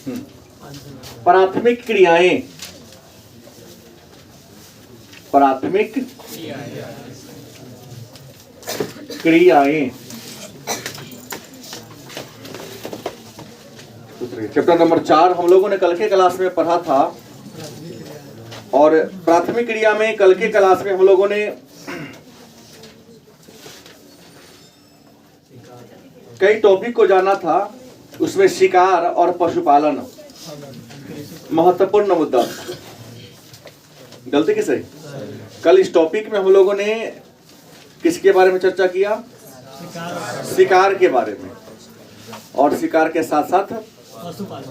प्राथमिक क्रियाएं, प्राथमिक क्रियाएं चैप्टर नंबर 4 हम लोगों ने कल के क्लास में पढ़ा था। और प्राथमिक क्रिया में कल के क्लास में हम लोगों ने कई टॉपिक को जाना था। उसमें शिकार और पशुपालन महत्वपूर्ण मुद्दा था। गलती किसे? कल इस टॉपिक में हम लोगों ने किसके बारे में चर्चा किया? शिकार के बारे में, और शिकार के साथ साथ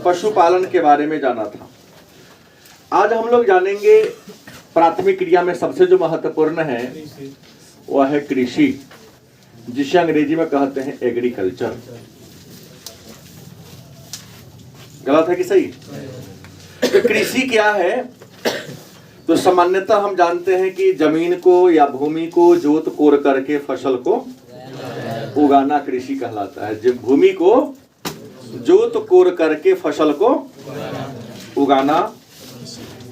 पशुपालन के बारे में जाना था। आज हम लोग जानेंगे प्राथमिक क्रिया में सबसे जो महत्वपूर्ण है वह है कृषि, जिसे अंग्रेजी में कहते हैं एग्रीकल्चर। गलत है कि सही? तो कृषि क्या है? तो सामान्यतः हम जानते हैं कि जमीन को या भूमि को जोत कोर करके फसल को उगाना कृषि कहलाता है। जब भूमि को जोत कोर करके फसल को उगाना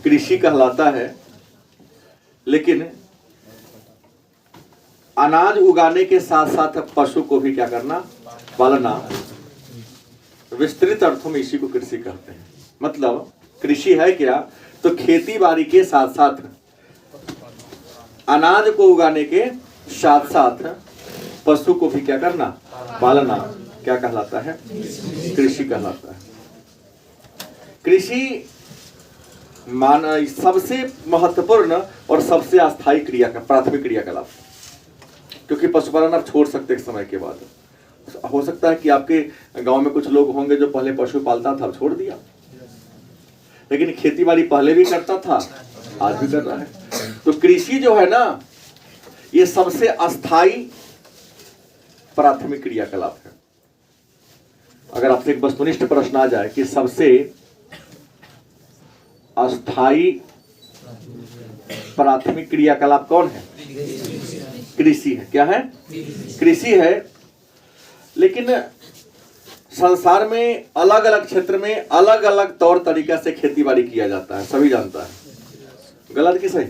कृषि कहलाता है। लेकिन अनाज उगाने के साथ साथ पशु को भी क्या करना? पालना। विस्तृत अर्थों में इसी को कृषि कहते हैं। मतलब कृषि है क्या? तो खेती बाड़ी के साथ साथ अनाज को उगाने के साथ साथ पशु को भी क्या करना? पालना क्या कहलाता है? कृषि कहलाता है। कृषि सबसे महत्वपूर्ण और सबसे अस्थायी क्रिया का प्राथमिक क्रियाकलाप, क्योंकि पशुपालन आप छोड़ सकते हैं समय के बाद। हो सकता है कि आपके गांव में कुछ लोग होंगे जो पहले पशु पालता था, अब छोड़ दिया, लेकिन खेती बाड़ी पहले भी करता था, आज भी कर रहा है। तो कृषि जो है ना, ये सबसे अस्थायी प्राथमिक क्रियाकलाप है। अगर आपसे एक वस्तुनिष्ठ प्रश्न आ जाए कि सबसे अस्थायी प्राथमिक क्रियाकलाप कौन है? कृषि है। क्या है? कृषि है। लेकिन संसार में अलग अलग क्षेत्र में अलग अलग तौर तरीका से खेती बाड़ी किया जाता है, सभी जानता है। गलत कि सही?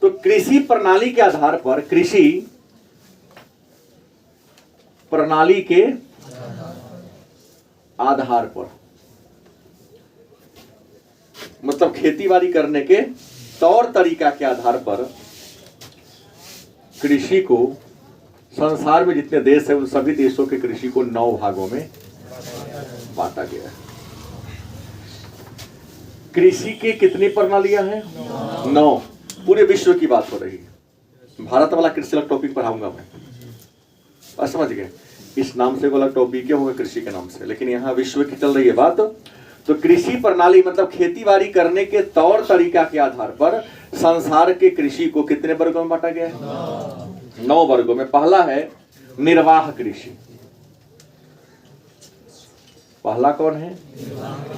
तो कृषि प्रणाली के आधार पर, कृषि प्रणाली के आधार पर, मतलब खेती बाड़ी करने के तौर तरीका के आधार पर कृषि को संसार में जितने देश है उन सभी देशों के कृषि को 9 भागों में बांटा गया है। कृषि की कितनी प्रणालियां हैं? 9। पूरे विश्व की बात हो रही है। भारत वाला कृषि अलग टॉपिक पढ़ाऊंगा मैं, बस समझ गए। इस नाम से अलग टॉपिक होगा कृषि के नाम से, लेकिन यहाँ विश्व की चल रही है बात। तो कृषि प्रणाली मतलब खेती बाड़ी करने के तौर तरीका के आधार पर संसार के कृषि को कितने वर्गों में बांटा गया है? 9 वर्गों में। पहला है निर्वाह कृषि। पहला कौन है?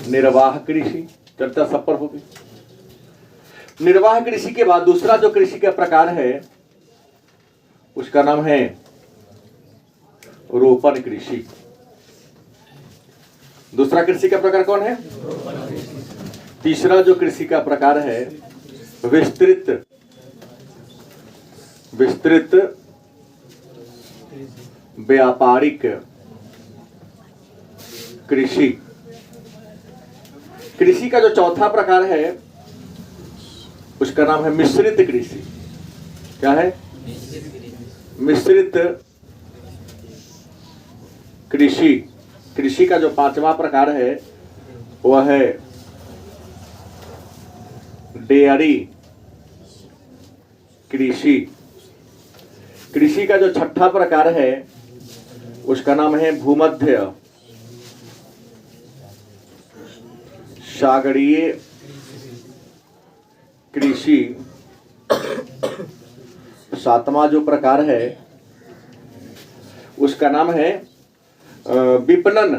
निर्वाह कृषि। चर्चा सब पर होगी। निर्वाह कृषि के बाद दूसरा जो कृषि का प्रकार है उसका नाम है रोपण कृषि। दूसरा कृषि का प्रकार कौन है? तीसरा जो कृषि का प्रकार है विस्तृत व्यापारिक कृषि। कृषि का जो चौथा प्रकार है उसका नाम है मिश्रित कृषि। क्या है? मिश्रित कृषि। कृषि का जो 5वां प्रकार है वह है डेयरी कृषि। कृषि का जो 6ठा प्रकार है उसका नाम है भूमध्य सागरीय कृषि। 7वां जो प्रकार है उसका नाम है विपणन।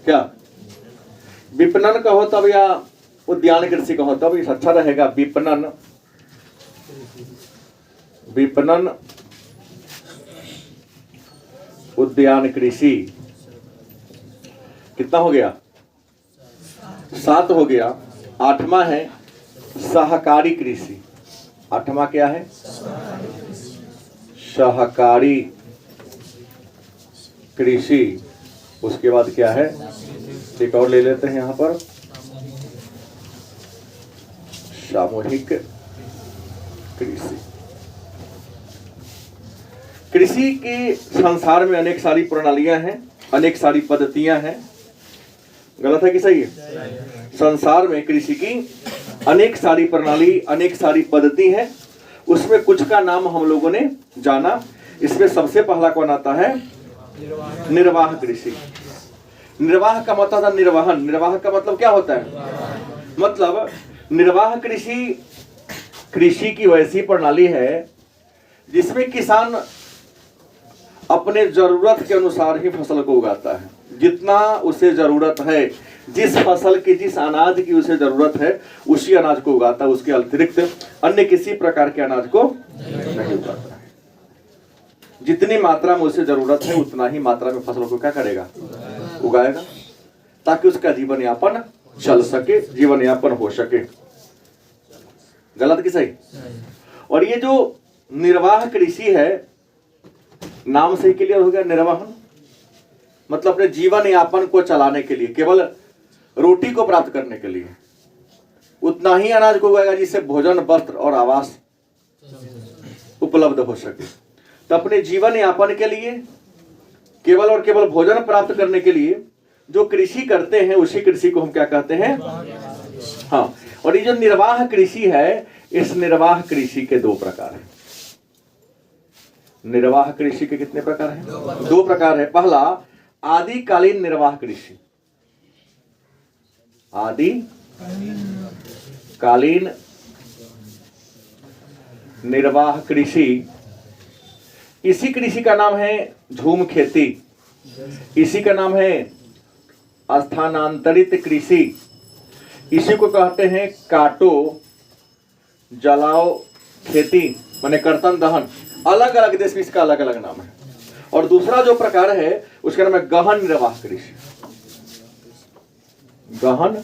क्या? विपणन कहो तब या उद्यान कृषि कहो तब ये अच्छा रहेगा। विपणन उद्यान कृषि। कितना हो गया? 7 हो गया। 8वां है सहकारी कृषि। 8वां क्या है? सहकारी कृषि। उसके बाद क्या है? एक और ले लेते हैं यहां पर, सामूहिक कृषि। कृषि के संसार में अनेक सारी प्रणालियां हैं, अनेक सारी पद्धतियां हैं। गलत है कि सही है? संसार में कृषि की अनेक सारी प्रणाली, अनेक सारी पद्धति है। उसमें कुछ का नाम हम लोगों ने जाना। इसमें सबसे पहला कौन आता है? निर्वाह कृषि। निर्वाह का मतलब था निर्वहन। निर्वाह का मतलब क्या होता है? मतलब निर्वाह कृषि कृषि की वैसी प्रणाली है जिसमें किसान अपने जरूरत के अनुसार ही फसल को उगाता है। जितना उसे जरूरत है, जिस फसल की, जिस अनाज की उसे जरूरत है, उसी अनाज को उगाता है। उसके अतिरिक्त अन्य किसी प्रकार के अनाज को नहीं उगाता है। जितनी मात्रा में उसे जरूरत है उतना ही मात्रा में फसल को क्या करेगा? उगाएगा, ताकि उसका जीवन यापन चल सके, जीवन यापन हो सके। गलत कि सही? और ये जो निर्वाह कृषि है, नाम से ही क्लियर हो गया। निर्वहन मतलब अपने जीवन यापन को चलाने के लिए, केवल रोटी को प्राप्त करने के लिए उतना ही अनाज को उगाएगा जिससे भोजन, वस्त्र और आवास उपलब्ध हो सके। तो अपने जीवन यापन के लिए, केवल और केवल भोजन प्राप्त करने के लिए जो कृषि करते हैं, उसी कृषि को हम क्या कहते हैं? हाँ। और ये जो निर्वाह कृषि है, इस निर्वाह कृषि के 2 प्रकार हैं। निर्वाह कृषि के कितने प्रकार हैं? 2 प्रकार है। पहला आदिकालीन निर्वाह कृषि। आदिकालीन निर्वाह कृषि, इसी कृषि का नाम है झूम खेती। इसी का नाम है स्थानांतरित कृषि। इसी को कहते हैं काटो जलाओ खेती, माने कर्तन दहन। अलग अलग देश में इसका अलग अलग नाम है। और दूसरा जो प्रकार है उसका नाम है गहन निर्वाह कृषि। गहन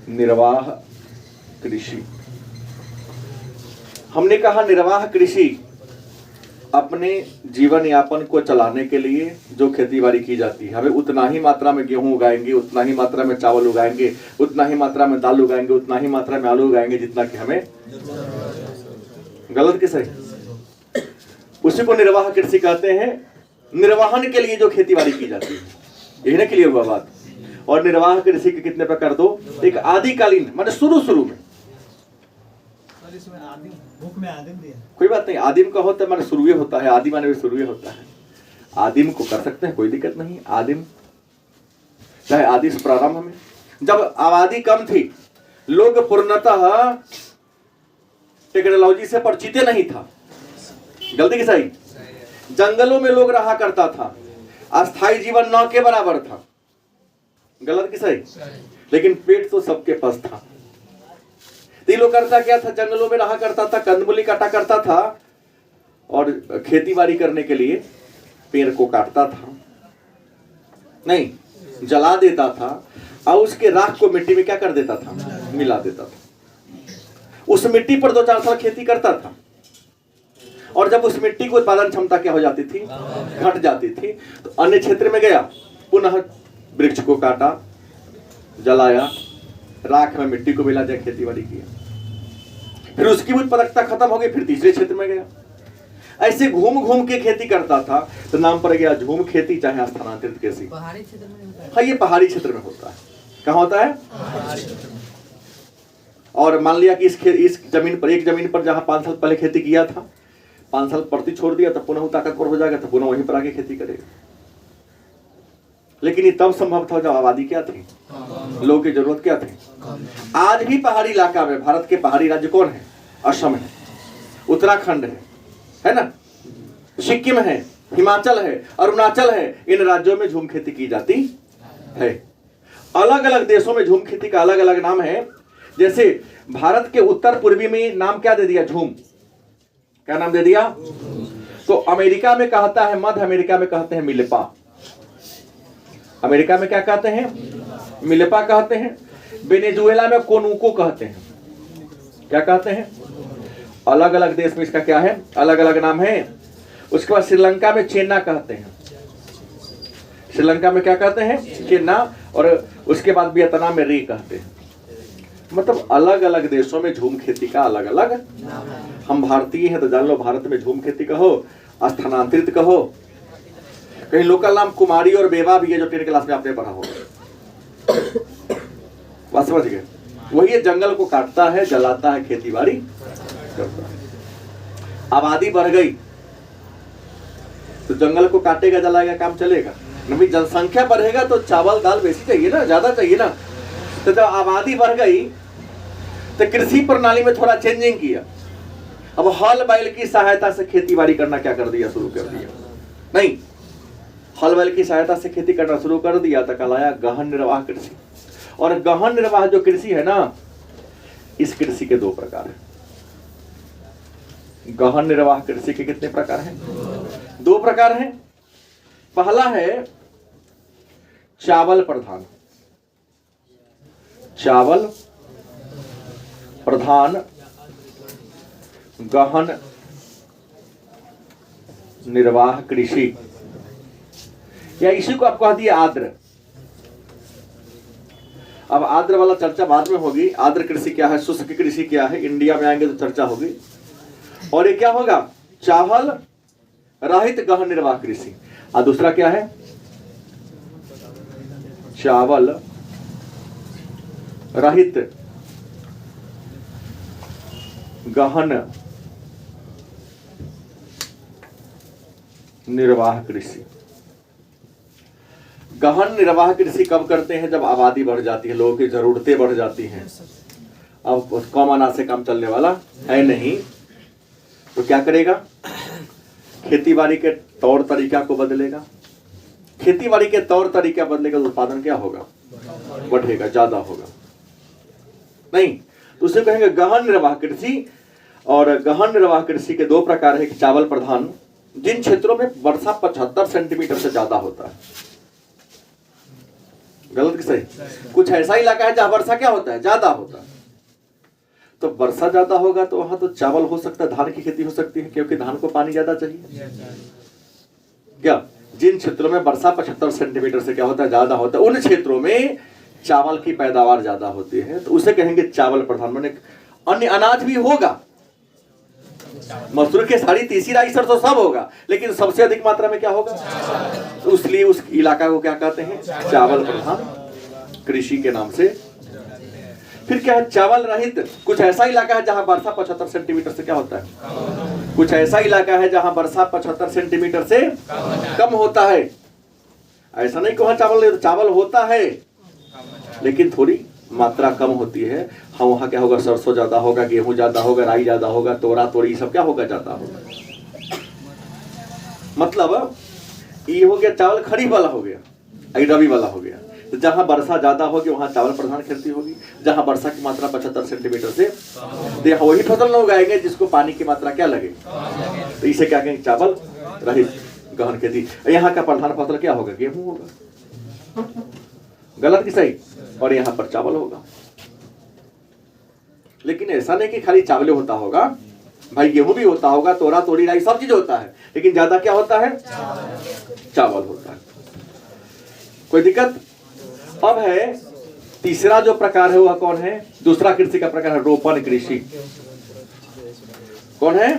निर्वाह कृषि। हमने कहा निर्वाह कृषि अपने जीवन यापन को चलाने के लिए जो खेती बाड़ी की जाती है। हमें उतना ही मात्रा में गेहूं उगाएंगे, उतना ही मात्रा में चावल उगाएंगे, उतना ही मात्रा में दाल उगाएंगे, उतना ही मात्रा में आलू उगाएंगे जितना कि हमें। गलत कि सही? उसी को निर्वाह कृषि कहते हैं। निर्वहन के लिए जो खेती बाड़ी की जाती है, यही ना क्लियर हुआ बात? और निर्वाह कृषि के कितने प्रकार? 2। एक आदिकालीन, माने शुरू में। कोई बात नहीं, आदिम का होता है माने शुरू होता है। आदि माने भी शुरू होता है। आदिम को कर सकते हैं, कोई दिक्कत नहीं। आदिम चाहे आदि से प्रारंभ में, जब आबादी कम थी, लोग पूर्णतः टेक्नोलॉजी से परिचित नहीं था। गलती की सही? जंगलों में लोग रहा करता था, अस्थायी जीवन न के बराबर था। गलत की सही? लेकिन पेट तो सबके पास था। तो लोग करता क्या था? जंगलों में रहा करता था, कंदमूली काटा करता था और खेती बाड़ी करने के लिए पेड़ को काटता था, नहीं जला देता था, और उसके राख को मिट्टी में क्या कर देता था? मिला देता था। उस मिट्टी पर 2-4 साल खेती करता था, और जब उस मिट्टी की उत्पादन क्षमता क्या हो जाती थी? घट जाती थी। तो अन्य क्षेत्र में गया, पुनः वृक्ष को काटा, जलाया, राख में मिट्टी को मिला दिया, खेती बाड़ी किया। फिर उसकी उत्पादकता खत्म हो गई, फिर तीसरे क्षेत्र में गया। ऐसे घूम घूम के खेती करता था, तो नाम पड़ गया झूम खेती, चाहे स्थानांतरित कृषि। पहाड़ी क्षेत्र में होता है। हाँ, ये पहाड़ी क्षेत्र में होता है। कहाँ होता है? और मान लिया कि इस जमीन पर, एक जमीन पर जहां 5 साल पहले खेती किया था, 5 साल प्रति छोड़ दिया, तो पुनः ताकतवर हो जाएगा, तो पुनः वहीं पर आगे खेती करेगा। लेकिन ये तब संभव था जब आबादी क्या थी, लोगों की जरूरत क्या थी। आज भी पहाड़ी इलाका में, भारत के पहाड़ी राज्य कौन है? असम है, उत्तराखंड है ना, सिक्किम है, हिमाचल है, अरुणाचल है। इन राज्यों में झूम खेती की जाती है। अलग अलग देशों में झूम खेती का अलग अलग नाम है। जैसे भारत के उत्तर पूर्वी में नाम क्या दे दिया? झूम। क्या नाम दे दिया? तो अमेरिका में कहता है, मध्य अमेरिका में कहते हैं मिलेपा। अमेरिका में क्या कहते हैं? मिल्पा कहते हैं। वेनेजुएला में कोनुको कहते हैं। क्या कहते हैं? अलग अलग देश में इसका क्या है? अलग अलग नाम है। उसके बाद श्रीलंका में चेन्ना कहते हैं। श्रीलंका में क्या कहते हैं? चेन्ना। और उसके बाद वियतनाम में री कहते हैं। मतलब अलग अलग देशों में झूम खेती का अलग अलग। हम भारतीय हैं तो जान लो भारत में झूम खेती कहो, स्थानांतरित कहो, कहीं लोकल नाम कुमारी और बेवा भी है जो 10 क्लास में आपने पढ़ा होगा। बात समझ गए? वही ये जंगल को काटता है, जलाता है, खेती बाड़ी करता है। आबादी बढ़ गई तो जंगल को काटेगा, जलाएगा, काम चलेगा नहीं। जनसंख्या बढ़ेगा तो चावल दाल बेसी चाहिए ना, ज्यादा चाहिए ना। तो जब आबादी बढ़ गई तो कृषि प्रणाली में थोड़ा चेंजिंग किया। अब हल बैल की सहायता से खेती बाड़ी करना क्या कर दिया? शुरू कर दिया। नहीं, हल बैल की सहायता से खेती करना शुरू कर दिया तो कहलाया गहन निर्वाह कृषि। और गहन निर्वाह जो कृषि है ना, इस कृषि के 2 प्रकार है। गहन निर्वाह कृषि के कितने प्रकार हैं? 2 प्रकार हैं। पहला है चावल प्रधान। चावल प्रधान गहन निर्वाह कृषि, या इसी को आप कह दिए आर्द्र। अब आर्द्र वाला चर्चा बाद में होगी। आर्द्र कृषि क्या है, शुष्क कृषि क्या है, इंडिया में आएंगे तो चर्चा होगी। और ये क्या होगा? चावल रहित गहन निर्वाह कृषि। और दूसरा क्या है? चावल रहित गहन निर्वाह कृषि। गहन निर्वाह कृषि कब करते हैं? जब आबादी बढ़ जाती है, लोगों की जरूरतें बढ़ जाती हैं। अब कम अनाज से काम चलने वाला है नहीं, तो क्या करेगा? खेतीबाड़ी के तौर तरीका को बदलेगा। खेतीबाड़ी के तौर तरीका बदलेगा तो उत्पादन क्या होगा? बढ़ेगा, ज्यादा होगा। नहीं तो उसे कहेंगे गहन निर्वाह कृषि। और गहन निर्वाह कृषि के 2 प्रकार है कि चावल प्रधान, जिन क्षेत्रों में वर्षा 75 सेंटीमीटर से ज्यादा होता है। गलत कि सही? कुछ ऐसा इलाका है जहां वर्षा क्या होता है? ज्यादा होता है। तो वर्षा ज्यादा होगा तो वहां तो चावल हो सकता है, धान की खेती हो सकती है, क्योंकि धान को पानी ज्यादा चाहिए। क्या जिन क्षेत्रों में वर्षा 75 सेंटीमीटर से क्या होता है? ज्यादा होता है, उन क्षेत्रों में चावल की पैदावार ज्यादा होती है, तो उसे कहेंगे चावल प्रधान। माने अन्य अनाज भी होगा, मसूर के सारी, तीसी, राई, सरसों सब होगा, लेकिन सबसे अधिक मात्रा में क्या होगा? तो इसलिए उस इलाका को क्या कहते हैं? चावल प्रधान कृषि के नाम से। फिर क्या है? चावल रहित। कुछ ऐसा इलाका है जहां वर्षा 75 सेंटीमीटर से क्या होता है? कुछ ऐसा इलाका है जहां वर्षा 75 सेंटीमीटर से कम होता है। ऐसा नहीं कि वहां चावल नहीं, तो चावल होता है लेकिन थोड़ी मात्रा कम होती है। हाँ, वहां क्या होगा? सरसों ज्यादा होगा, गेहूं ज्यादा होगा, राई ज्यादा होगा, तोरा तोरी सब क्या होगा? ज्यादा होगा। मतलब ये हो गया चावल खरीफ वाला हो गया, रबी वाला हो गया। तो जहां वर्षा ज्यादा होगी वहां चावल प्रधान खेती होगी। जहां वर्षा की मात्रा 75 सेंटीमीटर से, तो वही फसल लोग उगाएंगे जिसको पानी की मात्रा क्या लगे, तो इसे क्या कहेंगे? चावल रहित गहन खेती। यहाँ का प्रधान फसल क्या होगा? गेहूं होगा। गलत कि सही? और यहाँ पर चावल होगा। लेकिन ऐसा नहीं कि खाली चावल होता होगा भाई, गेहूं भी होता होगा, तोरा तोरी राई सब चीज होता है, लेकिन ज्यादा क्या होता है? चावल होता है। कोई दिक्कत? अब है तीसरा जो प्रकार है वह कौन है? दूसरा कृषि का प्रकार है रोपण कृषि। कौन है?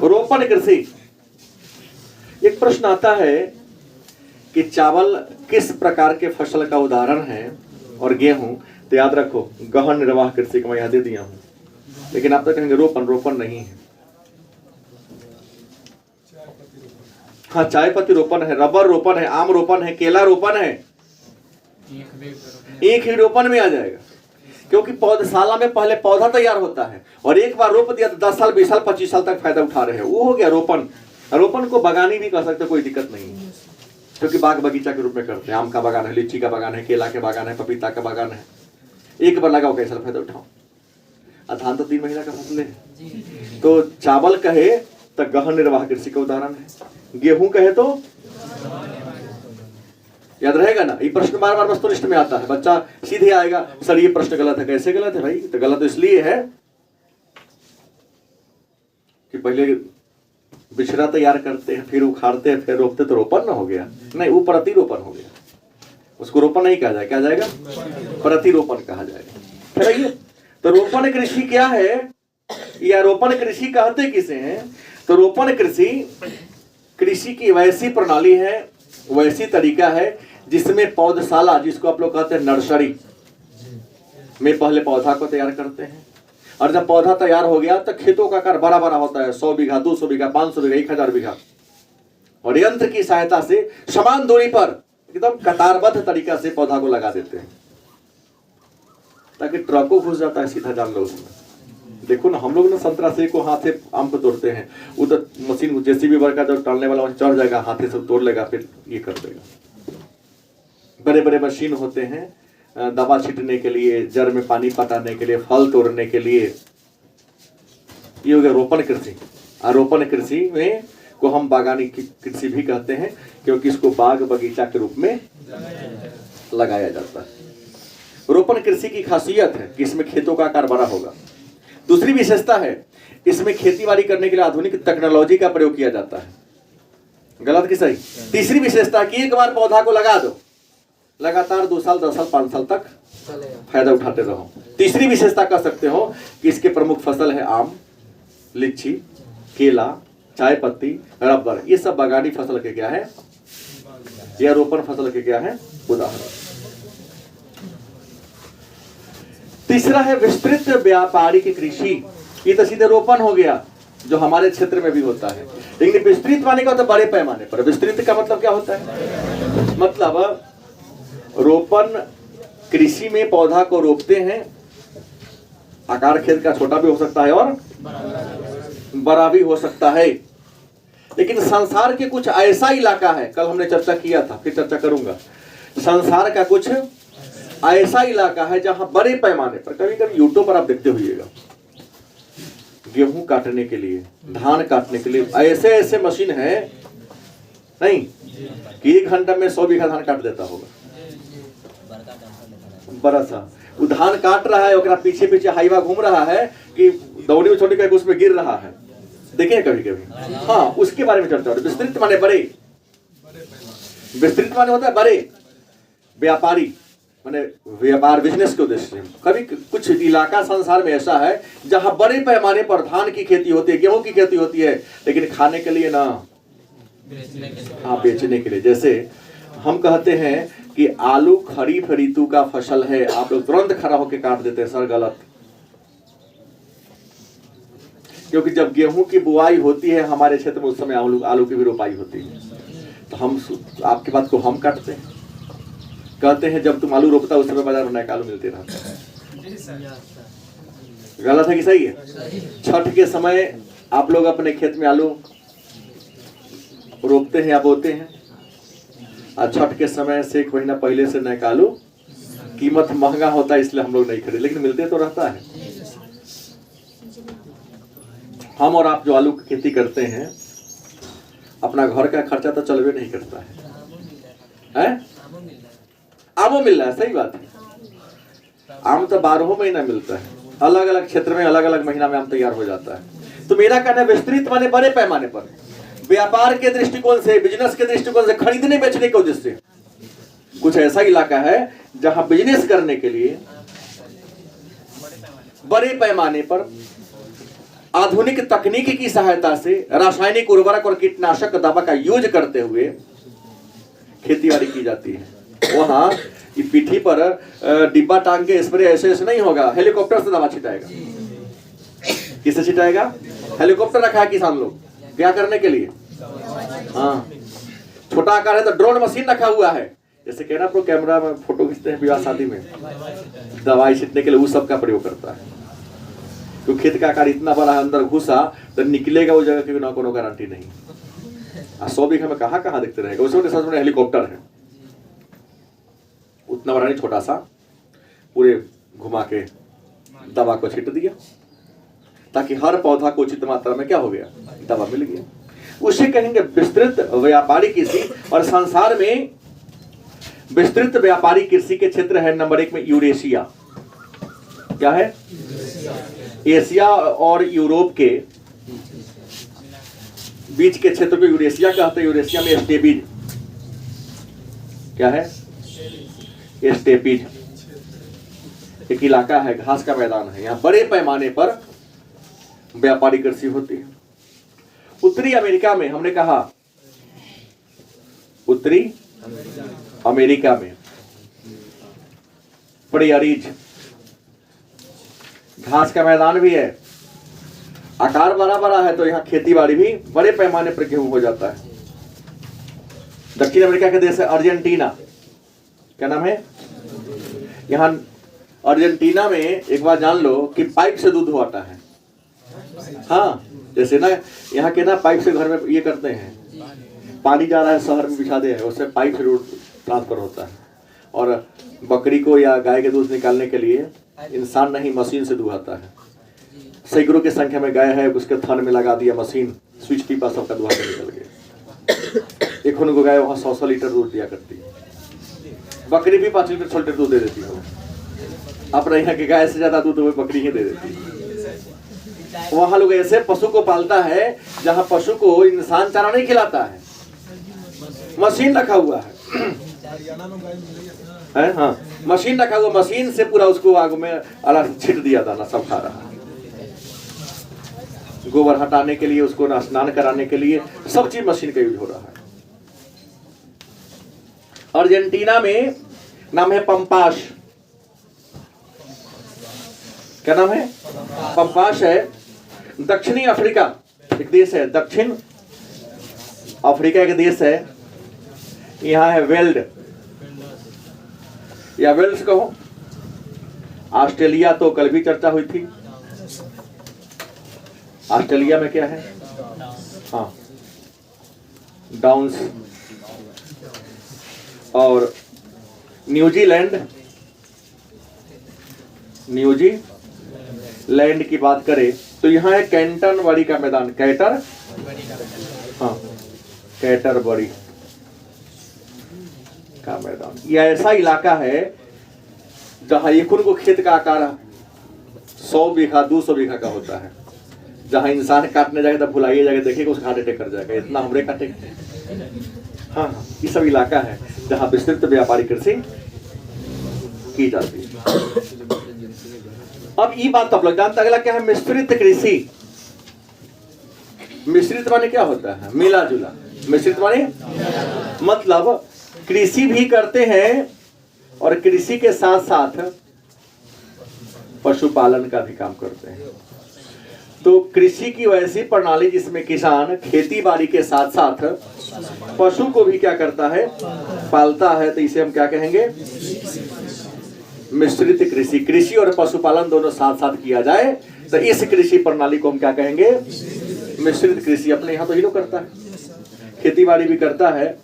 रोपण कृषि। एक प्रश्न आता है कि चावल किस प्रकार के फसल का उदाहरण है और गेहूं, तो याद रखो गहन निर्वाह कृषि को मैं याद दे दिया हूं, लेकिन आप तो कहेंगे रोपण। रोपण नहीं है। हाँ, चाय पत्ती रोपण है, रबर रोपण है, आम रोपण है, केला रोपण है, एक ही रोपण में आ जाएगा। क्योंकि पौधशाला में पहले पौधा तैयार होता है और एक बार रोप दिया तो 10 साल 20 साल 25 साल तक फायदा उठा रहे हैं, वो हो गया रोपण। रोपण को बागानी भी कह सकते, कोई दिक्कत नहीं है, क्योंकि बाग बगीचा के रूप में करते हैं। आम का बागान है, लीची का बागान है, केला के बागान है, पपीता का बागान है, एक बार लगाओ कैसा फायदा उठाओ। धान तो 3 महीना का फसल है। तो चावल कहे तो गहन निर्वाह कृषि का उदाहरण है, गेहूं कहे तो याद रहेगा ना, ये प्रश्न बार बार वस्तुनिष्ठ में आता है। बच्चा सीधे आएगा, सर ये प्रश्न गलत है। कैसे गलत है भाई? तो गलत इसलिए है कि पहले बिछड़ा तैयार करते हैं, फिर उखाड़ते हैं, फिर रोपते, तो रोपण ना हो गया? नहीं, वो प्रतिरोपण हो गया। उसको रोपण नहीं कहा जाएगा, क्या जाएगा? प्रतिरोपण कहा जाएगा। फिर तो रोपण कृषि क्या है, या रोपण कृषि कहते किसे हैं? तो रोपण कृषि की वैसी प्रणाली है, वैसी तरीका है जिसमें पौधशाला, जिसको आप लोग कहते हैं नर्सरी में, पहले पौधा को तैयार करते हैं, और जब पौधा तैयार हो गया तो खेतों का आकार बड़ा बड़ा होता है, 100 बीघा, 200 बीघा, 500 बीघा, 1000 बीघा, और यंत्र की सहायता से समान दूरी पर एकदम कतारबद्ध तरीका से पौधा को लगा देते हैं, ताकि ट्रकों घुस जाता है सीधा, जान लो उसमें। देखो ना, हम लोग ना संतरा से को हाथ से आम को तोड़ते हैं, उधर मशीन जेसीबी वर्क जब टालने वाला चढ़ जाएगा, हाथे से तोड़ लेगा, फिर ये कर देगा। बड़े बड़े मशीन होते हैं दवा छींटने के लिए, जड़ में पानी पटाने के लिए, फल तोड़ने के लिए। ये हो गया रोपण कृषि। रोपण कृषि में को हम बागानी कृषि भी कहते हैं, क्योंकि इसको बाग बगीचा के रूप में लगाया जाता है। रोपण कृषि की खासियत है कि इसमें खेतों का आकार बड़ा होगा। दूसरी विशेषता है, इसमें खेतीबाड़ी करने के लिए आधुनिक टेक्नोलॉजी का प्रयोग किया जाता है। गलत कि सही? तीसरी विशेषता कि एक बार पौधा को लगा दो, लगातार 2 साल, 10 साल, 5 साल तक फायदा उठाते रहो। तीसरी विशेषता कह सकते हो कि इसके प्रमुख फसल है आम, लीची, केला, चाय पत्ती, रबर। ये सब बागानी फसल के क्या है, या रोपण फसल के क्या है, उदाहरण। तीसरा है विस्तृत व्यापारिक कृषि। ये तो सीधे रोपण हो गया, जो हमारे क्षेत्र में भी होता है। लेकिन विस्तृत माने का होता है बड़े पैमाने पर। विस्तृत का मतलब क्या होता है? मतलब रोपण कृषि में पौधा को रोपते हैं, आकार खेत का छोटा भी हो सकता है और बड़ा भी हो सकता है। लेकिन संसार के कुछ ऐसा इलाका है, कल हमने चर्चा किया था, फिर चर्चा करूंगा। संसार का कुछ ऐसा इलाका है जहां बड़े पैमाने पर, कभी कभी यूट्यूब पर आप देखते होइएगा, गेहूं काटने के लिए, धान काटने के लिए ऐसे ऐसे मशीन है नहीं कि 1 घंटा में 100 बीघा धान काट देता होगा। बड़ा सा वो धान काट रहा है, और पीछे पीछे हाईवा घूम रहा है कि दौड़ी में छोटी करके उसमें गिर रहा है। देखिए कभी कभी। हाँ, उसके बारे में चर्चा हो रही। विस्तृत माने बड़े, विस्तृत माने होता है बड़े व्यापारी, माने व्यापार, बिजनेस के उद्देश्य से। कभी कुछ इलाका संसार में ऐसा है जहां बड़े पैमाने पर धान की खेती होती है, गेहूं की खेती होती है, लेकिन खाने के लिए ना, हाँ बेचने के लिए। जैसे हम कहते हैं कि आलू खरीफ ऋतु का फसल है, आप लोग तुरंत खड़ा होकर काट देते हैं, सर गलत। क्योंकि जब गेहूं की बुआई होती है हमारे क्षेत्र में, उस समय आलू की भी रोपाई होती है। तो हम आपकी बात को हम काटते हैं, कहते हैं जब तुम आलू रोपता उस समय बाजार में नया आलू मिलते रहता है। गलत है कि सही है? छठ के समय आप लोग अपने खेत में आलू रोपते हैं या बोते हैं, और छठ के समय से 1 महीना पहले से नया आलू, कीमत महंगा होता है इसलिए हम लोग नहीं खरीदते, लेकिन मिलते तो रहता है। हम और आप जो आलू की खेती करते हैं, अपना घर का खर्चा तो चलवे नहीं करता है। आमों मिल रहा है, सही बात है। आम तो 12 महीना मिलता है, अलग अलग क्षेत्र में अलग अलग महीना में आम तैयार हो जाता है। तो मेरा कहना है विस्तृत माने बड़े पैमाने पर, व्यापार के दृष्टिकोण से, बिजनेस के दृष्टिकोण से, खरीदने बेचने के उद्देश्य से कुछ ऐसा इलाका है जहां बिजनेस करने के लिए बड़े पैमाने पर आधुनिक तकनीक की सहायता से रासायनिक उर्वरक और कीटनाशक दवा का यूज करते हुए खेतीबाड़ी की जाती है। वहां की पीठी पर डिब्बा टांग के स्प्रे ऐसे ऐसे नहीं होगा, हेलीकॉप्टर से दवा छिटाएगा। किससे छिटाएगा? हेलीकॉप्टर रखा है किसान लोग क्या करने के लिए। हाँ, छोटा आकार है तो ड्रोन मशीन रखा हुआ है, जैसे कहना प्रो कैमरा में फोटो खींचते हैं विवाह शादी में, दवाई छिटने के लिए उस सब का प्रयोग करता है। तो खेत का आकार इतना बड़ा है, अंदर घुसा तो निकलेगा वो जगह की ना कोनो गारंटी नहीं। 100 बीघा में कहाँ कहाँ दिखते रहेगा। उसमें हेलीकॉप्टर है, उतना बड़ा नहीं, छोटा सा, पूरे घुमा के दवा को छिट दिया ताकि हर पौधा को उचित मात्रा में क्या हो गया, दवा मिल गया। उसे कहेंगे विस्तृत व्यापारिक कृषि। और संसार में विस्तृत व्यापारिक कृषि के क्षेत्र है नंबर 1 में यूरेशिया। क्या है? एशिया और यूरोप के बीच के क्षेत्र को यूरेशिया कहते हैं। यूरेशिया में स्टेपीज, क्या है? स्टेपीज एक इलाका है, घास का मैदान है। यहाँ बड़े पैमाने पर व्यापारिक कृषि होती है। उत्तरी अमेरिका में, हमने कहा उत्तरी अमेरिका में प्रेयरीज, घास का मैदान भी है, आकार बड़ा बड़ा है, तो यहाँ खेती बाड़ी भी बड़े पैमाने पर गेहूं हो जाता है। दक्षिण अमेरिका के देश है अर्जेंटीना। क्या नाम है? यहाँ अर्जेंटीना में एक बार जान लो कि पाइप से दूध आता है। हाँ, जैसे ना यहाँ के ना पाइप से घर में ये करते हैं, पानी जा रहा है शहर में बिछा दे, उससे पाइप से दूध ट्रांसफर होता है। और बकरी को या गाय के दूध निकालने के लिए इंसान नहीं, मशीन से दुहाता है। सैकड़ों की संख्या में गाय है, उसके थन में लगा दिया मशीन, स्विच टीपा, सबका दुहा के निकल गया। एक उनको गाय वहाँ 100 लीटर दूध दिया करती है। बकरी भी 5 लीटर 6 लीटर दूध दे देती है। अपने यहाँ की गाय से ज्यादा दूध वो बकरी ही दे देती है। वहाँ लोग ऐसे पशु को पालता है जहाँ पशु को इंसान चारा नहीं खिलाता है, मशीन रखा हुआ है। हाँ, मशीन रखा हुआ, मशीन से पूरा उसको आग में अलग छिट दिया दाना, सब खा रहा है। गोबर हटाने के लिए, उसको स्नान कराने के लिए, सब चीज मशीन का यूज हो रहा है। अर्जेंटीना में नाम है पंपास। क्या नाम है? पंपास है। दक्षिणी अफ्रीका एक देश है, दक्षिण अफ्रीका एक देश है। यहाँ है वेल्ड या वेल्स कहो। ऑस्ट्रेलिया तो कल भी चर्चा हुई थी। ऑस्ट्रेलिया में क्या है? हाँ, डाउन्स। और न्यूजीलैंड, न्यूजीलैंड की बात करें तो यहाँ है कैंटरबरी का मैदान। कैंटरबरी का मैदान। यह ऐसा इलाका है जहाँ एक उनको खेत का आकार 100 बीघा 200 बीघा का होता है। जहाँ इंसान काटने जाएगा तो भुलाइए जाएगा, देखेगा उसका हार्ट अटैक कर जाएगा, इतना हमरे काटेंगे। हाँ, ये सब इलाका है जहाँ विस्तृत व्यापारिक कृषि की जाती है। अब ये बात तो आप लोग जानते हैं। अगला क्या है? मिश्रित कृषि। मिश्रित माने क्या होता है? मिला जुला। मिश्रित माने मतलब कृषि भी करते हैं और कृषि के साथ साथ पशुपालन का भी काम करते हैं। तो कृषि की वैसी प्रणाली जिसमें किसान खेती बाड़ी के साथ साथ पशु को भी क्या करता है? पालता है। तो इसे हम क्या कहेंगे? मिश्रित कृषि। कृषि और पशुपालन दोनों साथ साथ किया जाए तो इस कृषि प्रणाली को हम क्या कहेंगे? मिश्रित कृषि। अपने यहाँ तो ही लोग करता है, खेती बाड़ी भी करता है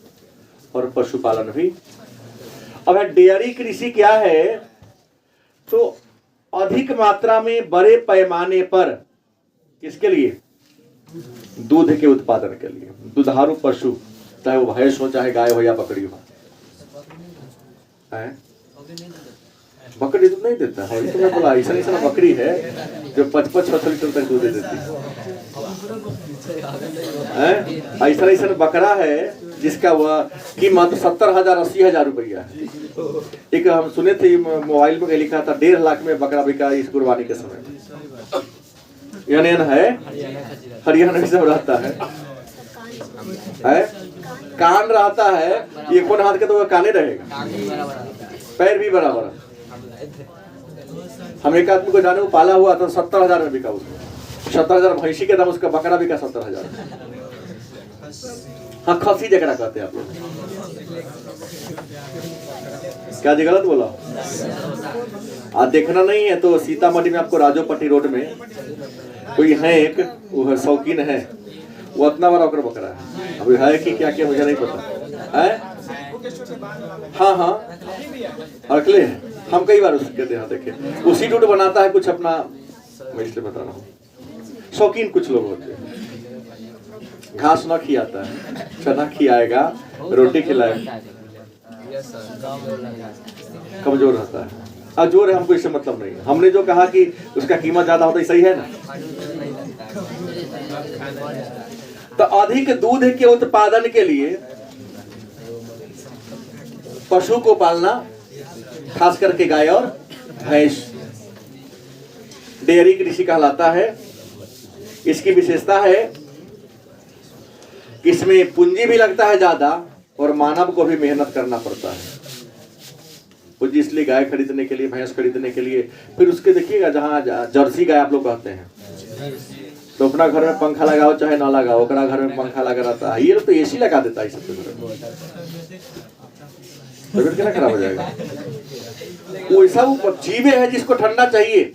और पशुपालन भी। अब डेयरी कृषि क्या है? तो अधिक मात्रा में बड़े पैमाने पर किसके लिए? दूध के उत्पादन के लिए। दुधारू पशु, चाहे वो भैंस हो, चाहे गाय हो या बकरी हो। बकरी दूध नहीं देता है, तो मैं बोला ऐसा बकरी है जो 55-6 लीटर तक दूध दे देती है। ऐसा बकरा है जिसका वह कीमत 70,000 80,000 रुपया है। एक हम सुने थे मोबाइल में लिखा था 1.5 लाख में बकरा बिका इस कुर्बानी के समय। यानी है हरियाणा में सब रहता है, कान रहता है, ये कौन हाथ के तो वह काने रहेगा, पैर भी बराबर। हम एक आदमी को जाने वो पाला हुआ था 70,000 में बिका उसको। 70,000 भैंसी के दाम, उसका बकरा बिका 70,000। हाँ, खसी जकरा कहते हैं आप लोग। क्या जी गलत बोला? आज देखना नहीं है तो सीतामढ़ी में आपको राजोपट्टी रोड में कोई है एक, वो शौकीन है, वो इतना बड़ा बकरा है। अब है कि क्या क्या मुझे नहीं पता है। हाँ, अगले हैं, हम कई बार उसके यहाँ देखे। उसी टूट बनाता है कुछ अपना, मैं इसलिए बता रहा हूँ। शौकीन कुछ लोग होते हैं, घास ना खिलाता है, चना खिलाएगा, रोटी खिलाएगा। कमजोर रहता है। अब जोर है, हमको इससे मतलब नहीं है। हमने जो कहा कि उसका कीमत ज्यादा होता है, सही है ना। तो अधिक दूध के उत्पादन के लिए पशु को पालना, खास करके गाय और भैंस, डेयरी कृषि कहलाता है। इसकी विशेषता है कि इसमें पूंजी भी लगता है ज्यादा और मानव को भी मेहनत करना पड़ता है। पूंजी इसलिए गाय खरीदने के लिए, भैंस खरीदने के लिए। फिर उसके देखिएगा, जहाँ जर्सी गाय आप लोग कहते हैं, तो अपना घर में पंखा लगाओ चाहे ना लगाओ, ओकरा घर में पंखा लगा रहता है। ये लोग तो एसी लगा देता है सबके घर में, तबियत क्या खराब हो जाएगा। वैसा वो जीवे है जिसको ठंडा चाहिए।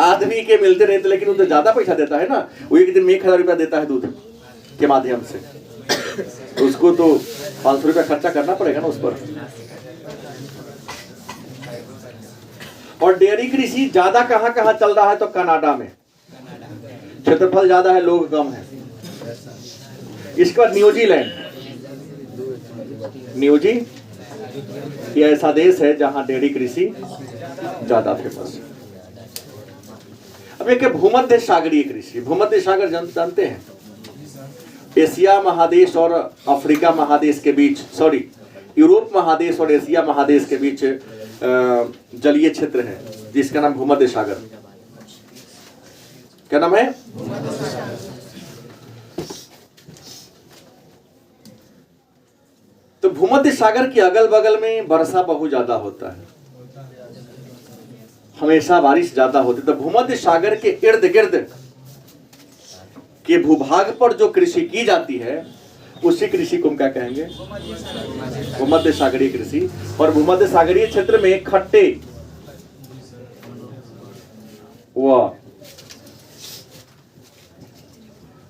आदमी के मिलते रहते, लेकिन वो तो ज्यादा पैसा देता है ना। वो एक दिन में 1000 रुपया देता है दूध के माध्यम से, तो उसको तो 500 रुपया खर्चा करना पड़ेगा ना उस पर। और डेयरी कृषि ज्यादा कहाँ कहाँ चल रहा है, तो कनाडा में क्षेत्रफल ज्यादा है, लोग कम है। इसके बाद न्यूजीलैंड, न्यूजी ये ऐसा देश है जहां डेयरी कृषि ज्यादा फेमस है। अब एक भूमध्य सागरीय कृषि। भूमध्य सागर जानते हैं, एशिया महादेश और अफ्रीका महादेश के बीच, सॉरी यूरोप महादेश और एशिया महादेश के बीच जलीय क्षेत्र है जिसका नाम भूमध्य सागर। क्या नाम है? तो भूमध्य सागर के अगल बगल में वर्षा बहुत ज्यादा होता है, हमेशा बारिश ज्यादा होती है। तो भूमध्य सागर के इर्द गिर्द के भूभाग पर जो कृषि की जाती है उसी कृषि को हम क्या कहेंगे? भूमध्य सागरीय कृषि। और भूमध्य सागरीय क्षेत्र में खट्टे व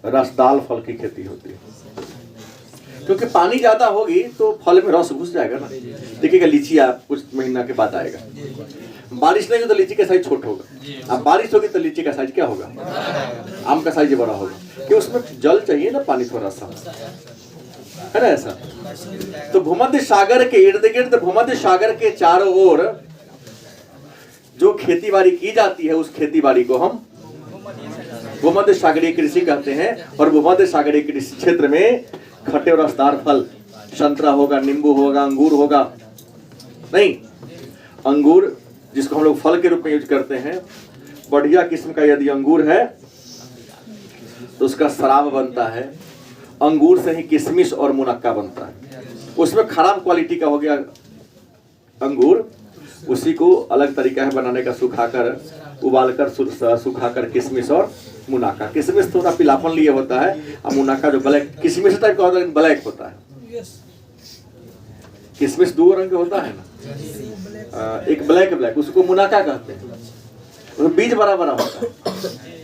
रसदार फल की खेती होती है, क्योंकि पानी ज्यादा होगी तो फल में रस घुस जाएगा ना। देखिएगा लीची आप कुछ महीना के बाद आएगा, बारिश नहीं हो तो लीची का साइज छोटा होगा, अब बारिश होगी तो लीची का साइज क्या होगा? आम का साइज बड़ा होगा, कि उसमें जल चाहिए ना, पानी थोड़ा सा, है ना ऐसा। तो भूमध्य सागर के इर्द गिर्द, भूमध्य सागर के चारों ओर जो खेती बाड़ी की जाती है उस खेती बाड़ी को हम भूमध्य सागरीय कृषि कहते हैं। और भूमध्य सागरीय कृषि क्षेत्र में खट्टे और रसदार फल, संतरा होगा, नींबू होगा, अंगूर होगा, नहीं अंगूर जिसको हम लोग फल के रूप में यूज करते हैं, बढ़िया किस्म का यदि अंगूर है तो उसका शराब बनता है। अंगूर से ही किशमिश और मुनक्का बनता है। उसमें खराब क्वालिटी का हो गया अंगूर, उसी को अलग तरीका है बनाने का, सुखाकर, उबालकर, सुखाकर किशमिश और मुनाका। किशमिश थोड़ा पीलापन लिए होता है, और मुनाका जो ब्लैक किशमिश टाइप का होता है, ब्लैक होता है। किशमिश दो रंग के होता है ना, एक ब्लैक ब्लैक, उसको मुनाका कहते हैं। उसमें बीज बड़ा बड़ा होता है,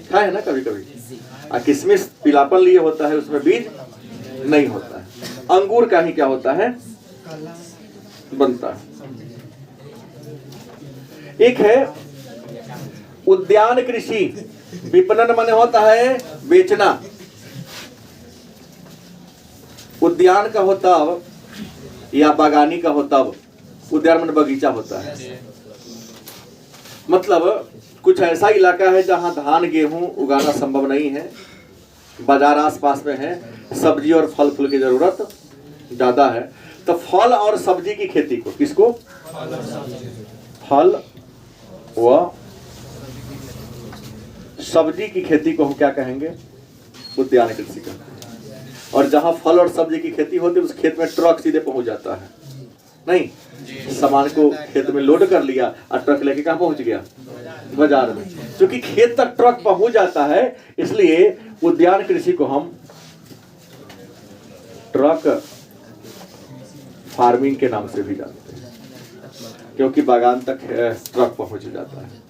खाए है ना कभी कभी। और किशमिश पीलापन लिए होता है, उसमें बीज नहीं होता है। अंगूर का ही क्या होता है? बनता है। एक है उद्यान कृषि। विपणन माने होता है बेचना। उद्यान का होता या बागानी का होता, उद्यान माने बगीचा होता है। मतलब कुछ ऐसा इलाका है जहां धान गेहूं उगाना संभव नहीं है, बाजार आसपास में है, सब्जी और फल फूल की जरूरत ज्यादा है, तो फल और सब्जी की खेती को, किसको? फल व सब्जी की खेती को हम क्या कहेंगे? उद्यान कृषि कहते हैं। और जहां फल और सब्जी की खेती होती है उस खेत में ट्रक सीधे पहुंच जाता है, नहीं सामान को खेत में लोड कर लिया और ट्रक लेके कहां पहुंच गया? बाजार में। क्योंकि खेत तक ट्रक पहुंच जाता है, इसलिए उद्यान कृषि को हम ट्रक फार्मिंग के नाम से भी जानते हैं, क्योंकि बागान तक ट्रक पहुंच जाता है।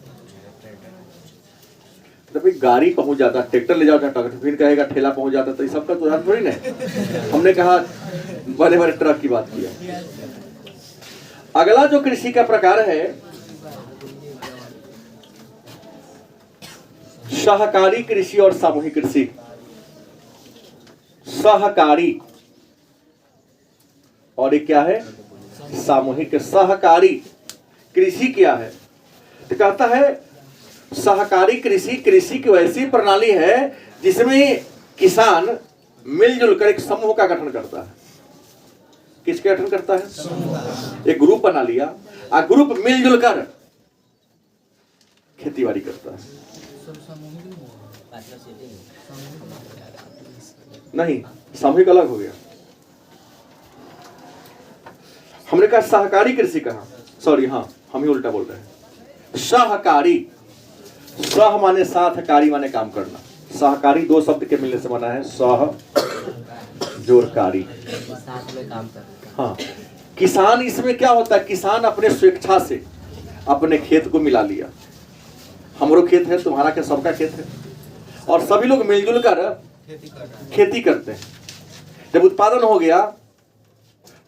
तो भाई गाड़ी पहुंच जाता है, ट्रैक्टर ले जाओ ट्रक, फिर कहेगा ठेला पहुंच जाता, तो ये सबका तो ध्यान थोड़ी नहीं। हमने कहा बड़े बड़े ट्रक की बात किया। अगला जो कृषि का प्रकार है सहकारी कृषि और सामूहिक कृषि। सहकारी और एक क्या है, सामूहिक। सहकारी कृषि क्या है, तो कहता है सहकारी कृषि, कृषि की वैसी प्रणाली है जिसमें किसान मिलजुल कर एक समूह का गठन करता है। किसका गठन करता है, एक ग्रुप बना लिया, और ग्रुप मिलजुल कर खेती बाड़ी करता है। नहीं, सामूहिक अलग हो गया। हमने कहा सहकारी कृषि कहा, सॉरी, हाँ हम ही उल्टा बोल रहे हैं। सहकारी, सह माने साथ, कारी माने काम करना। सहकारी दो शब्द के मिलने से बना है, सह जोड़कारी, साथ में काम करना। हाँ। किसान इसमें क्या होता है, किसान अपने स्वेच्छा से अपने खेत को मिला लिया। हमरो खेत है, तुम्हारा क्या, सबका खेत है, और सभी लोग मिलजुल कर खेती करते हैं। जब उत्पादन हो गया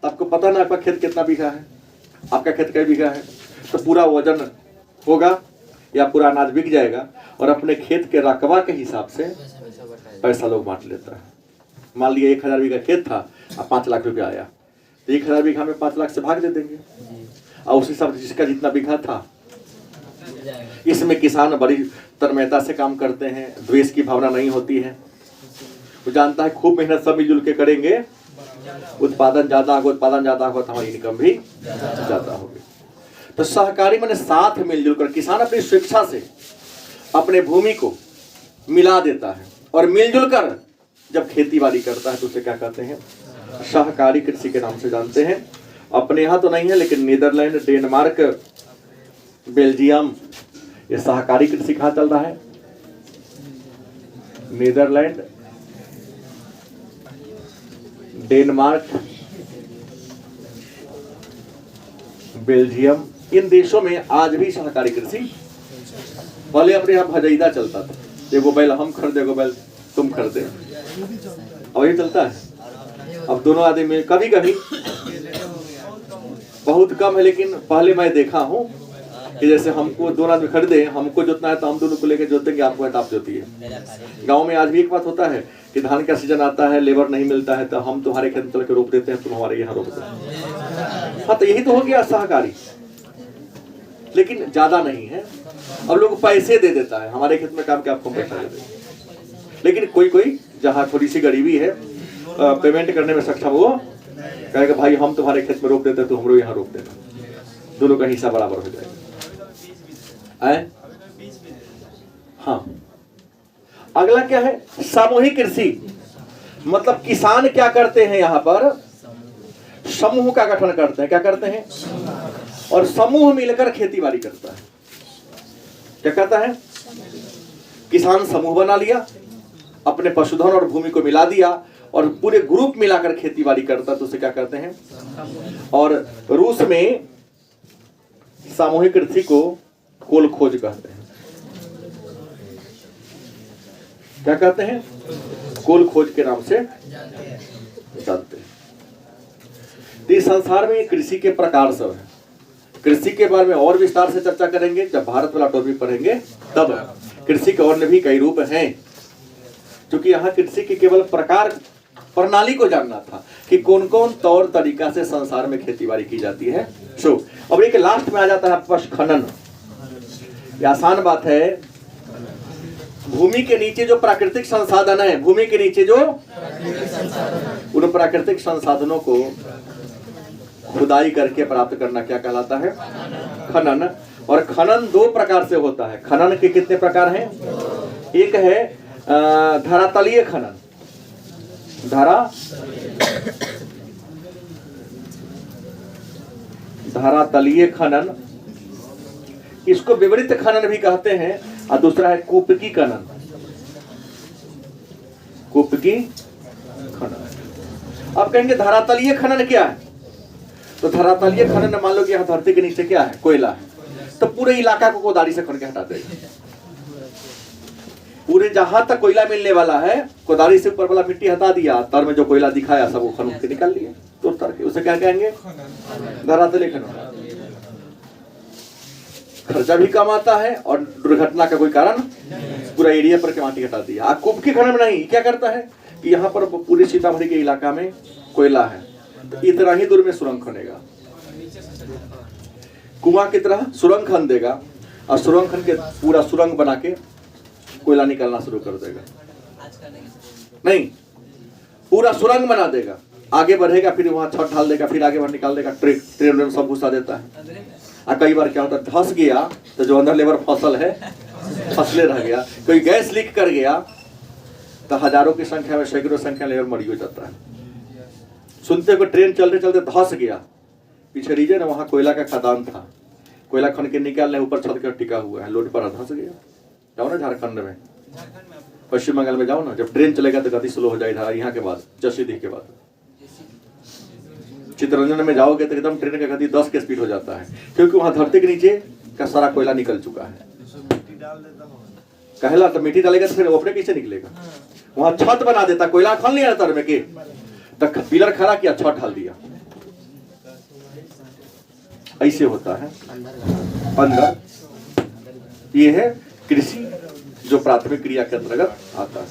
तो आपको पता ना आपका खेत कितना बीघा है, आपका खेत कई बीघा है, तो पूरा वजन होगा या पूरा अनाज बिक जाएगा, और अपने खेत के रकबा के हिसाब से पैसा लोग बांट लेता है। मान लिया 1000 बीघा खेत था और 5 लाख रुपया आया, तो 1000 बीघा में 5 लाख से भाग दे देंगे, और उसी हिसाब से जिसका जितना बीघा था। इसमें किसान बड़ी तन्मयता से काम करते हैं, द्वेष की भावना नहीं होती है। वो जानता है खूब मेहनत सब मिलजुल के करेंगे, उत्पादन ज्यादा होगा, उत्पादन ज्यादा होगा तो हमारी इनकम भी ज्यादा होगी। तो सहकारी माने साथ मिलजुल कर, किसान अपनी स्वेच्छा से अपने भूमि को मिला देता है और मिलजुल कर जब खेती बाड़ी करता है तो उसे क्या कहते हैं, सहकारी कृषि के नाम से जानते हैं। अपने यहाँ तो नहीं है, लेकिन नीदरलैंड, डेनमार्क, बेल्जियम, ये सहकारी कृषि कहाँ चल रहा है, नीदरलैंड, डेनमार्क, बेल्जियम, इन देशों में आज भी सहकारी कृषि। पहले अपने यहाँ भजईदा चलता था, एगो बैल हम खरीदे, एगो बैल तुम खरीदे, अब ये चलता है। अब दोनों आदमी में कभी कभी, बहुत कम है, लेकिन पहले मैं देखा हूँ कि जैसे हमको दोनों आदमी खरीदे, हमको जोतना है तो हम दोनों को लेकर जोतेंगे, आपको है तो आप जोतिए। गांव में आज भी एक बात होता है कि धान का सीजन आता है, लेबर नहीं मिलता है, तो हम तुम्हारे खेत में चल के रोप देते हैं, तुम हमारे यहाँ रोप देते हैं। हाँ, तो यही तो हो गया सहकारी, लेकिन ज्यादा नहीं है। अब लोग पैसे दे देता है, हमारे खेत में काम के आपको पैसा दे देते। लेकिन कोई कोई जहाँ थोड़ी सी गरीबी है, पेमेंट करने में सक्षम, वो कहेगा भाई हम तुम्हारे खेत में रोप देते हैं, तो हम लोग यहाँ रोप देना, दोनों का हिस्सा बराबर हो जाएगा। हाँ, अगला क्या है, सामूहिक कृषि। मतलब किसान क्या करते हैं, यहाँ पर समूह का गठन करते हैं। क्या करते हैं, और समूह मिलकर खेती बाड़ी करता है। क्या कहता है, किसान समूह बना लिया, अपने पशुधन और भूमि को मिला दिया और पूरे ग्रुप मिलाकर खेती बाड़ी करता, तो उसे क्या कहते हैं। और रूस में सामूहिक कृषि को कोल खोज कहते हैं। क्या कहते हैं, कोल खोज के नाम से जानते हैं। इस संसार में कृषि के प्रकार सब है। कृषि के बारे में और विस्तार से चर्चा करेंगे जब भारत वाला टॉपिक पढ़ेंगे, तब कृषि के और भी कई रूप हैं। क्योंकि यहाँ कृषि के केवल प्रकार प्रणाली को जानना था कि कौन कौन तौर तरीका से संसार में खेती बाड़ी की जाती है। सो अब एक लास्ट में आ जाता है आपके पास खनन। ये आसान बात है। भूमि के नीचे जो प्राकृतिक संसाधन है, भूमि के नीचे जो उन प्राकृतिक संसाधनों को खुदाई करके प्राप्त करना क्या कहलाता है, खनन। और खनन दो प्रकार से होता है। खनन के कितने प्रकार हैं, एक है धरातलीय खनन, धरातलीय खनन, इसको विवरित खनन भी कहते हैं। और दूसरा है कूपकी खनन, कूपकी खनन। अब कहेंगे धरातलीय खनन क्या है, तो धरातलीय खनन मान लो कि यहाँ धरती के नीचे क्या है, कोयला है, तो पूरे इलाका को कोदारी से खन के हटा देगा। पूरे जहां तक कोयला मिलने वाला है, कोदारी से ऊपर वाला मिट्टी हटा दिया, तर में जो कोयला दिखाया सब वो खन के निकाल लिए, तो तर के उसे क्या कहेंगे, धरातलीय खनन। खर्चा भी कम आता है और दुर्घटना का कोई कारण, पूरा एरिया पर के माटी हटा दिया। कूपकी खनन में नहीं, क्या करता है कि यहाँ पर पूरे सीतामढ़ी के इलाका में कोयला है, तो इतना ही दूर में सुरंग खनेगा, कुआं की तरह सुरंग खन देगा और सुरंग खन के पूरा सुरंग बना के कोयला निकालना शुरू कर देगा। नहीं, पूरा सुरंग बना देगा, आगे बढ़ेगा, फिर वहां छत ढाल देगा, फिर आगे बढ़ निकाल देगा, ट्रेन में सब घुसा देता है। और कई बार क्या होता है, धंस गया तो जो अंदर लेबर फसल है फसले रह गया, कोई गैस लीक कर गया तो हजारों की संख्या में, सैकड़ों संख्या में लेबर मर हो जाता है। सुनते को ट्रेन चलते चलते धंस गया, पीछे रीजन है वहां कोयला का खदान था, कोयला खन के निकालने ऊपर छत का टिका हुआ है, लोड पर धंस गया। जाओ ना झारखंड में, पश्चिम बंगाल में जाओ ना, जब ट्रेन चलेगा तो गति स्लो हो जाएगा। यहाँ के बाद जसीडीह के बाद चित्तरंजन में जाओगे तो एकदम ट्रेन का गति 10 के स्पीड हो जाता है, क्योंकि वहां धरती के नीचे का सारा कोयला निकल चुका है। कहला तो मिट्टी डालेगा तो फिर ऊपर कैसे निकलेगा? वहां छत बना देता, कोयला खन लिया तर में के तक पिलर खड़ा किया, छत ढाल दिया। ऐसे होता है अंदर। ये है कृषि जो प्राथमिक क्रिया के अंतर्गत आता है।